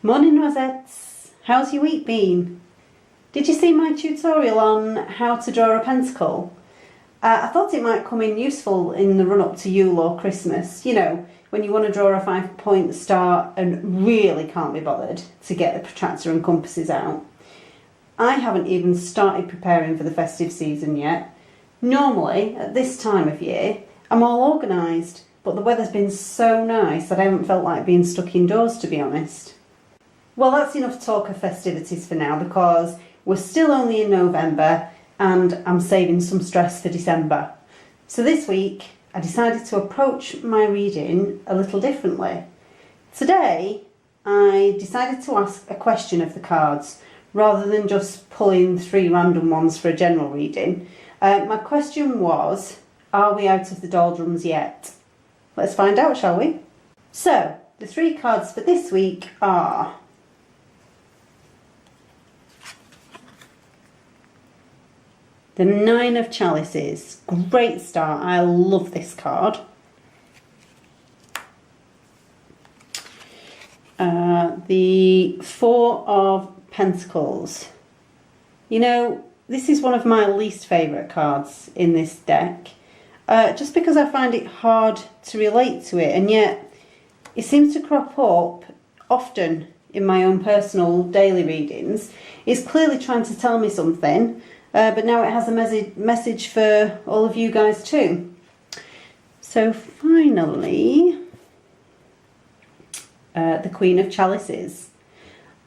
Morning Rosettes, how's your week been? Did you see my tutorial on how to draw a pentacle? I thought it might come in useful in the run up to Yule or Christmas, you know, when you want to draw a 5-point star and really can't be bothered to get the protractor and compasses out. I haven't even started preparing for the festive season yet. Normally, at this time of year, I'm all organised, but the weather's been so nice that I haven't felt like being stuck indoors, to be honest. Well, that's enough talk of festivities for now because we're still only in November and I'm saving some stress for December. So this week I decided to approach my reading a little differently. Today I decided to ask a question of the cards rather than just pulling 3 random ones for a general reading. My question was, are we out of the doldrums yet? Let's find out, shall we? So, the 3 cards for this week are the Nine of Chalices. Great start. I love this card. The Four of Pentacles. You know, this is one of my least favourite cards in this deck. Just because I find it hard to relate to it, and yet it seems to crop up often in my own personal daily readings. It's clearly trying to tell me something. But now it has a message for all of you guys too. So finally, the Queen of Chalices.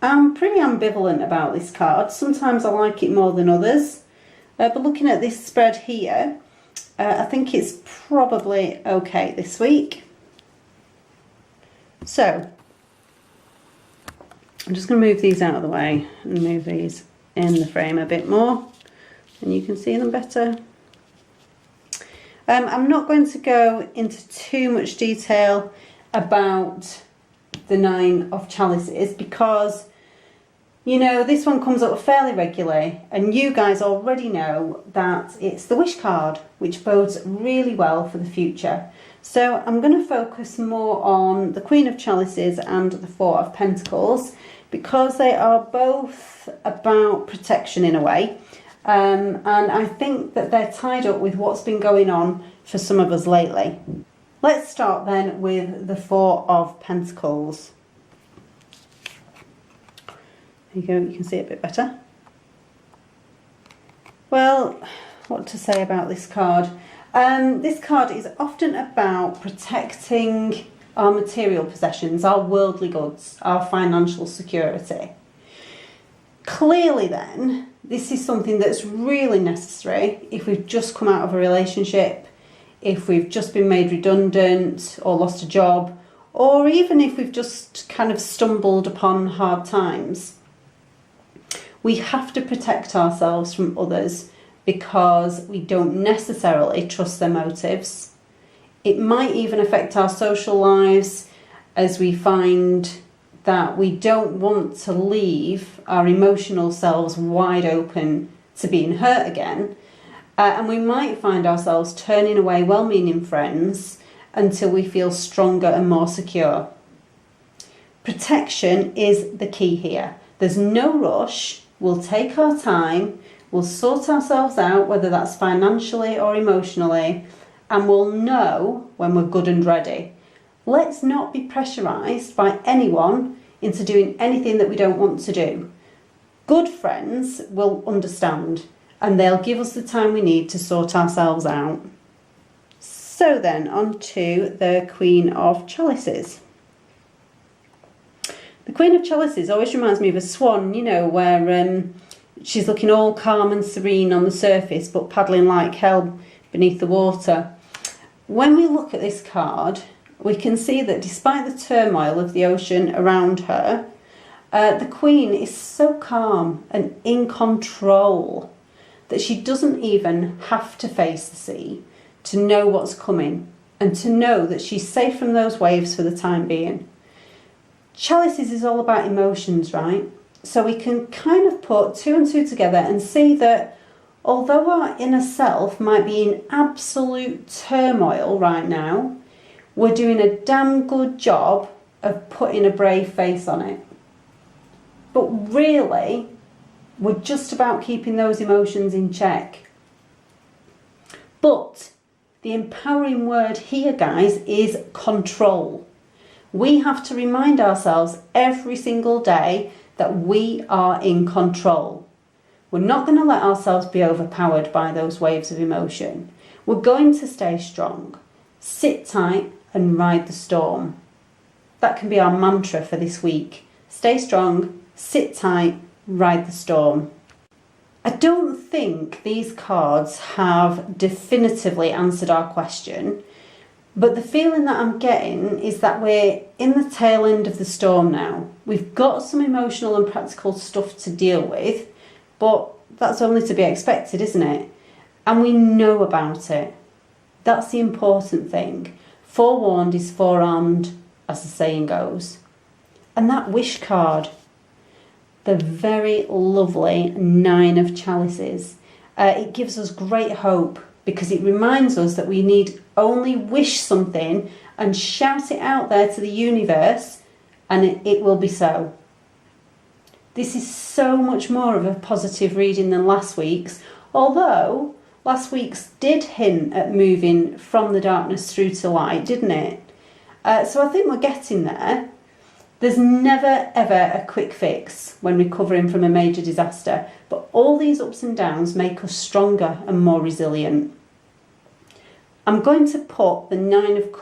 I'm pretty ambivalent about this card. Sometimes I like it more than others. But looking at this spread here, I think it's probably okay this week. So, I'm just going to move these out of the way and move these in the frame a bit more. And you can see them better. I'm not going to go into too much detail about the Nine of Chalices because, you know, this one comes up fairly regularly and you guys already know that it's the wish card, which bodes really well for the future. So I'm going to focus more on the Queen of Chalices and the Four of Pentacles because they are both about protection in a way. And I think that they're tied up with what's been going on for some of us lately. Let's start then with the Four of Pentacles. There you go, you can see it a bit better. Well, what to say about this card? This card is often about protecting our material possessions, our worldly goods, our financial security. Clearly then, this is something that's really necessary if we've just come out of a relationship, if we've just been made redundant or lost a job, or even if we've just kind of stumbled upon hard times. We have to protect ourselves from others because we don't necessarily trust their motives. It might even affect our social lives as we find that we don't want to leave our emotional selves wide open to being hurt again. And we might find ourselves turning away well-meaning friends until we feel stronger and more secure. Protection is the key here. There's no rush. We'll take our time. We'll sort ourselves out, whether that's financially or emotionally, and we'll know when we're good and ready. Let's not be pressurised by anyone into doing anything that we don't want to do. Good friends will understand and they'll give us the time we need to sort ourselves out. So then, on to the Queen of Chalices. The Queen of Chalices always reminds me of a swan, you know, where she's looking all calm and serene on the surface but paddling like hell beneath the water. When we look at this card, we can see that despite the turmoil of the ocean around her, the Queen is so calm and in control that she doesn't even have to face the sea to know what's coming and to know that she's safe from those waves for the time being. Chalices is all about emotions, right? So we can kind of put 2 and 2 together and see that although our inner self might be in absolute turmoil right now, we're doing a damn good job of putting a brave face on it. But really, we're just about keeping those emotions in check. But the empowering word here, guys, is control. We have to remind ourselves every single day that we are in control. We're not going to let ourselves be overpowered by those waves of emotion. We're going to stay strong, sit tight and ride the storm. That can be our mantra for this week. Stay strong, sit tight, ride the storm. I don't think these cards have definitively answered our question, but the feeling that I'm getting is that we're in the tail end of the storm now. We've got some emotional and practical stuff to deal with, but that's only to be expected, isn't it? And we know about it. That's the important thing. Forewarned is forearmed, as the saying goes. And that wish card, the very lovely Nine of Chalices. It gives us great hope because it reminds us that we need only wish something and shout it out there to the universe and it will be so. This is so much more of a positive reading than last week's, although last week's did hint at moving from the darkness through to light, didn't it? So I think we're getting there. There's never ever a quick fix when recovering from a major disaster, but all these ups and downs make us stronger and more resilient. I'm going to put the Nine of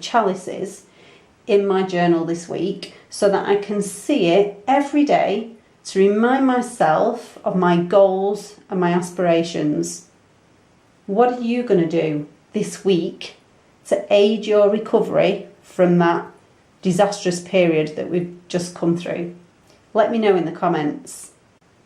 Chalices in my journal this week so that I can see it every day to remind myself of my goals and my aspirations. What are you going to do this week to aid your recovery from that disastrous period that we've just come through? Let me know in the comments.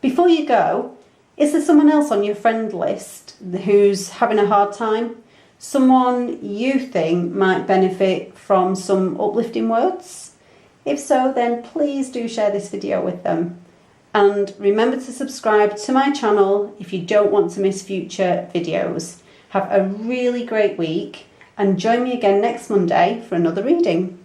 Before you go, is there someone else on your friend list who's having a hard time? Someone you think might benefit from some uplifting words? If so, then please do share this video with them. And remember to subscribe to my channel if you don't want to miss future videos. Have a really great week and join me again next Monday for another reading.